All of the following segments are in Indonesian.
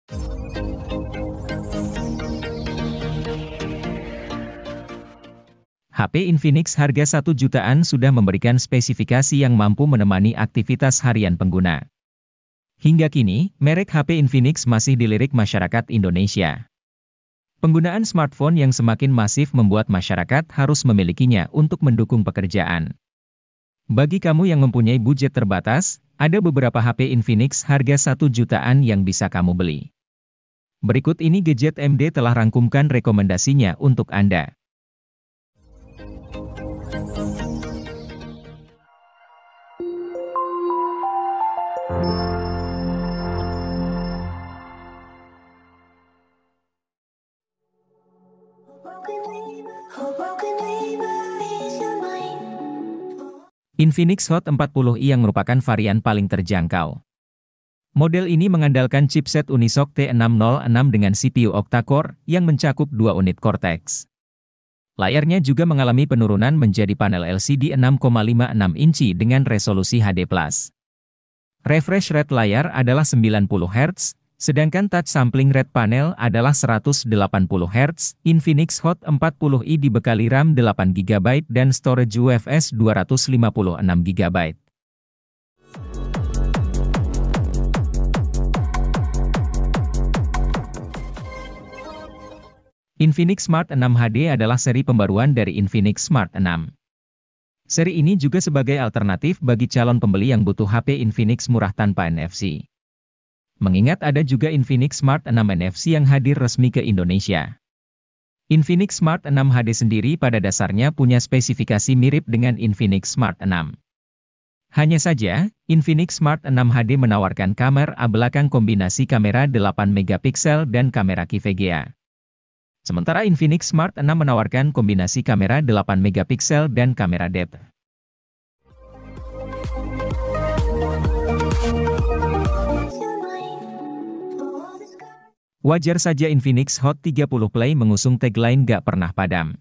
HP Infinix harga 1 jutaan sudah memberikan spesifikasi yang mampu menemani aktivitas harian pengguna. Hingga kini, merek HP Infinix masih dilirik masyarakat Indonesia. Penggunaan smartphone yang semakin masif membuat masyarakat harus memilikinya untuk mendukung pekerjaan. Bagi kamu yang mempunyai budget terbatas, ada beberapa HP Infinix harga 1 jutaan yang bisa kamu beli. Berikut ini Gadget MD telah rangkumkan rekomendasinya untuk Anda. Infinix Hot 40i yang merupakan varian paling terjangkau. Model ini mengandalkan chipset Unisoc T606 dengan CPU octa-core yang mencakup 2 unit Cortex. Layarnya juga mengalami penurunan menjadi panel LCD 6,56 inci dengan resolusi HD+. Refresh rate layar adalah 90 Hz, sedangkan touch sampling rate panel adalah 180 Hz. Infinix Hot 40i dibekali RAM 8 GB dan storage UFS 256 GB. Infinix Smart 6 HD adalah seri pembaruan dari Infinix Smart 6. Seri ini juga sebagai alternatif bagi calon pembeli yang butuh HP Infinix murah tanpa NFC. Mengingat ada juga Infinix Smart 6 NFC yang hadir resmi ke Indonesia. Infinix Smart 6 HD sendiri pada dasarnya punya spesifikasi mirip dengan Infinix Smart 6. Hanya saja, Infinix Smart 6 HD menawarkan kamera belakang kombinasi kamera 8 MP dan kamera QVGA. Sementara Infinix Smart 6 menawarkan kombinasi kamera 8 MP dan kamera depth. Wajar saja Infinix Hot 30 Play mengusung tagline "Gak pernah padam".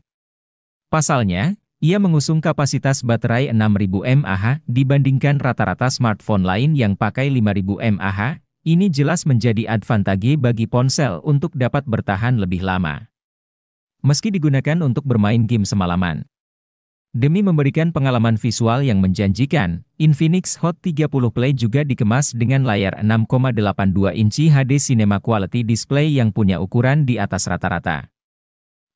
Pasalnya, ia mengusung kapasitas baterai 6000 mAh dibandingkan rata-rata smartphone lain yang pakai 5000 mAh. Ini jelas menjadi advantage bagi ponsel untuk dapat bertahan lebih lama. Meski digunakan untuk bermain game semalaman. Demi memberikan pengalaman visual yang menjanjikan, Infinix Hot 30 Play juga dikemas dengan layar 6,82 inci HD Cinema Quality Display yang punya ukuran di atas rata-rata.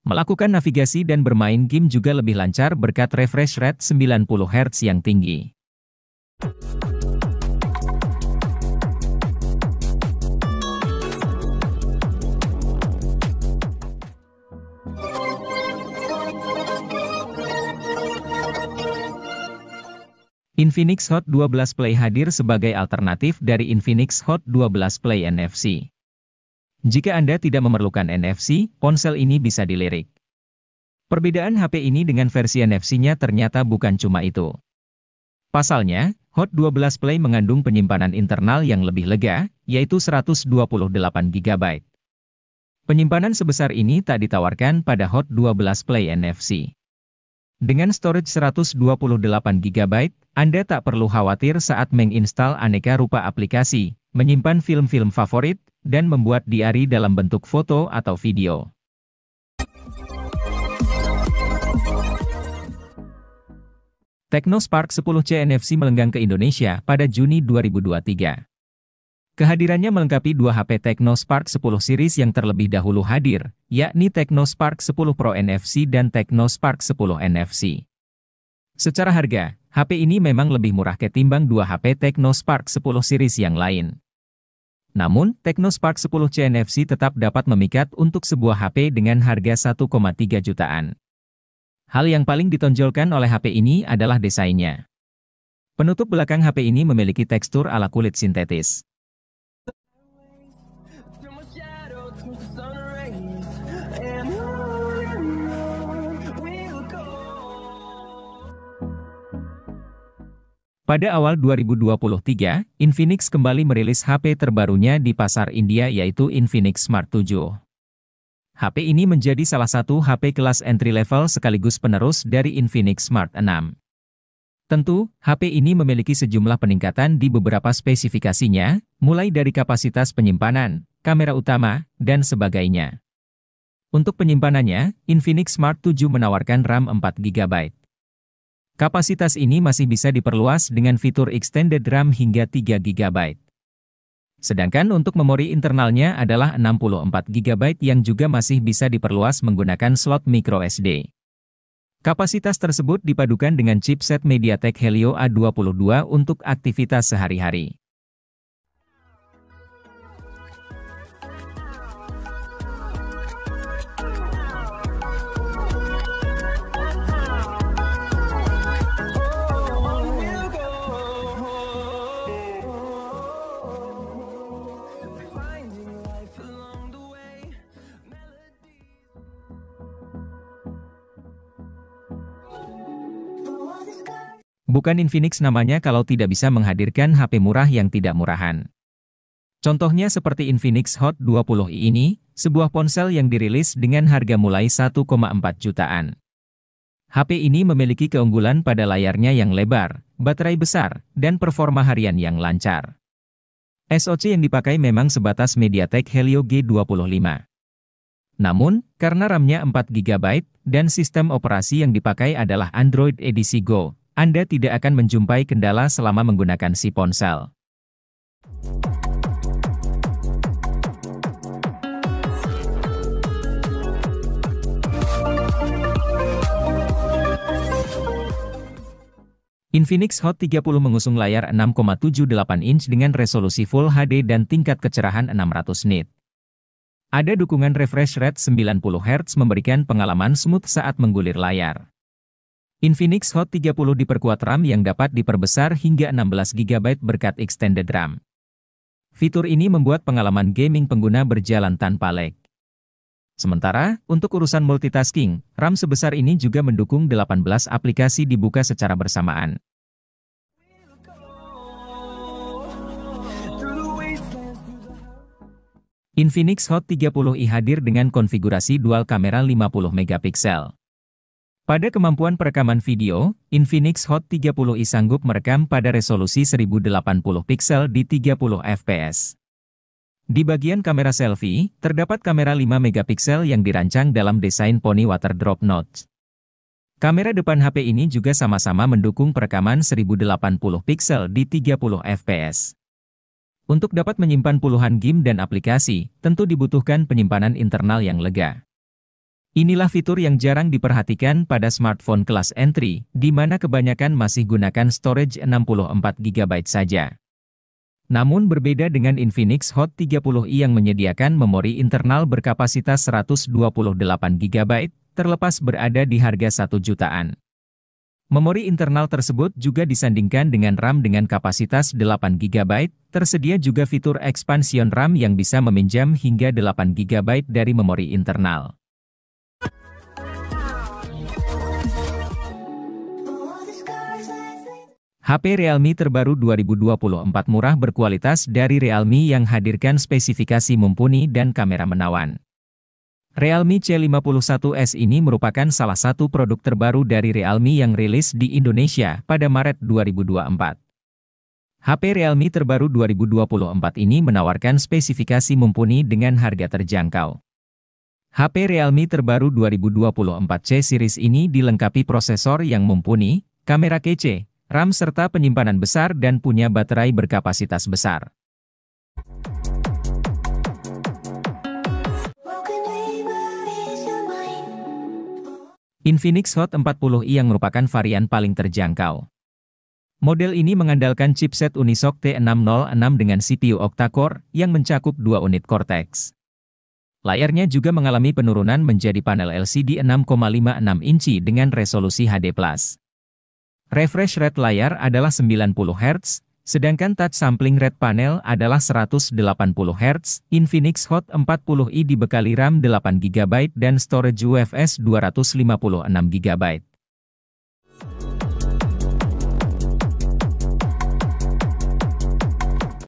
Melakukan navigasi dan bermain game juga lebih lancar berkat refresh rate 90 Hz yang tinggi. Infinix Hot 12 Play hadir sebagai alternatif dari Infinix Hot 12 Play NFC. Jika Anda tidak memerlukan NFC, ponsel ini bisa dilirik. Perbedaan HP ini dengan versi NFC-nya ternyata bukan cuma itu. Pasalnya, Hot 12 Play mengandung penyimpanan internal yang lebih lega, yaitu 128 GB. Penyimpanan sebesar ini tak ditawarkan pada Hot 12 Play NFC. Dengan storage 128 GB, Anda tak perlu khawatir saat menginstal aneka rupa aplikasi, menyimpan film-film favorit, dan membuat diary dalam bentuk foto atau video. Tecno Spark 10C NFC melenggang ke Indonesia pada Juni 2023. Kehadirannya melengkapi dua HP Tecno Spark 10 series yang terlebih dahulu hadir, yakni Tecno Spark 10 Pro NFC dan Tecno Spark 10 NFC. Secara harga, HP ini memang lebih murah ketimbang dua HP Tecno Spark 10 series yang lain. Namun, Tecno Spark 10C NFC tetap dapat memikat untuk sebuah HP dengan harga 1,3 jutaan. Hal yang paling ditonjolkan oleh HP ini adalah desainnya. Penutup belakang HP ini memiliki tekstur ala kulit sintetis. Pada awal 2023, Infinix kembali merilis HP terbarunya di pasar India yaitu Infinix Smart 7. HP ini menjadi salah satu HP kelas entry level sekaligus penerus dari Infinix Smart 6. Tentu, HP ini memiliki sejumlah peningkatan di beberapa spesifikasinya, mulai dari kapasitas penyimpanan, kamera utama, dan sebagainya. Untuk penyimpanannya, Infinix Smart 7 menawarkan RAM 4GB. Kapasitas ini masih bisa diperluas dengan fitur Extended RAM hingga 3GB. Sedangkan untuk memori internalnya adalah 64GB yang juga masih bisa diperluas menggunakan slot microSD. Kapasitas tersebut dipadukan dengan chipset MediaTek Helio A22 untuk aktivitas sehari-hari. Bukan Infinix namanya kalau tidak bisa menghadirkan HP murah yang tidak murahan. Contohnya seperti Infinix Hot 20i ini, sebuah ponsel yang dirilis dengan harga mulai 1,4 jutaan. HP ini memiliki keunggulan pada layarnya yang lebar, baterai besar, dan performa harian yang lancar. SoC yang dipakai memang sebatas MediaTek Helio G25. Namun, karena RAM-nya 4GB, dan sistem operasi yang dipakai adalah Android edisi Go, Anda tidak akan menjumpai kendala selama menggunakan si ponsel. Infinix Hot 30 mengusung layar 6,78 inch dengan resolusi Full HD dan tingkat kecerahan 600 nit. Ada dukungan refresh rate 90 Hz memberikan pengalaman smooth saat menggulir layar. Infinix Hot 30 diperkuat RAM yang dapat diperbesar hingga 16GB berkat Extended RAM. Fitur ini membuat pengalaman gaming pengguna berjalan tanpa lag. Sementara, untuk urusan multitasking, RAM sebesar ini juga mendukung 18 aplikasi dibuka secara bersamaan. Infinix Hot 30i hadir dengan konfigurasi dual kamera 50MP. Pada kemampuan perekaman video, Infinix Hot 30i sanggup merekam pada resolusi 1080 pixel di 30 fps. Di bagian kamera selfie, terdapat kamera 5MP yang dirancang dalam desain poni water drop notch. Kamera depan HP ini juga sama-sama mendukung perekaman 1080 pixel di 30 fps. Untuk dapat menyimpan puluhan game dan aplikasi, tentu dibutuhkan penyimpanan internal yang lega. Inilah fitur yang jarang diperhatikan pada smartphone kelas entry, di mana kebanyakan masih gunakan storage 64GB saja. Namun berbeda dengan Infinix Hot 30i yang menyediakan memori internal berkapasitas 128GB, terlepas berada di harga 1 jutaan. Memori internal tersebut juga disandingkan dengan RAM dengan kapasitas 8GB, tersedia juga fitur expansion RAM yang bisa meminjam hingga 8GB dari memori internal. HP Realme terbaru 2024 murah berkualitas dari Realme yang hadirkan spesifikasi mumpuni dan kamera menawan. Realme C51s ini merupakan salah satu produk terbaru dari Realme yang rilis di Indonesia pada Maret 2024. HP Realme terbaru 2024 ini menawarkan spesifikasi mumpuni dengan harga terjangkau. HP Realme terbaru 2024C series ini dilengkapi prosesor yang mumpuni, kamera kece, RAM serta penyimpanan besar dan punya baterai berkapasitas besar. Infinix Hot 40i yang merupakan varian paling terjangkau. Model ini mengandalkan chipset Unisoc T606 dengan CPU octa-core yang mencakup 2 unit Cortex. Layarnya juga mengalami penurunan menjadi panel LCD 6,56 inci dengan resolusi HD+. Refresh rate layar adalah 90 Hz, sedangkan touch sampling rate panel adalah 180 Hz. Infinix Hot 40i dibekali RAM 8GB dan storage UFS 256GB.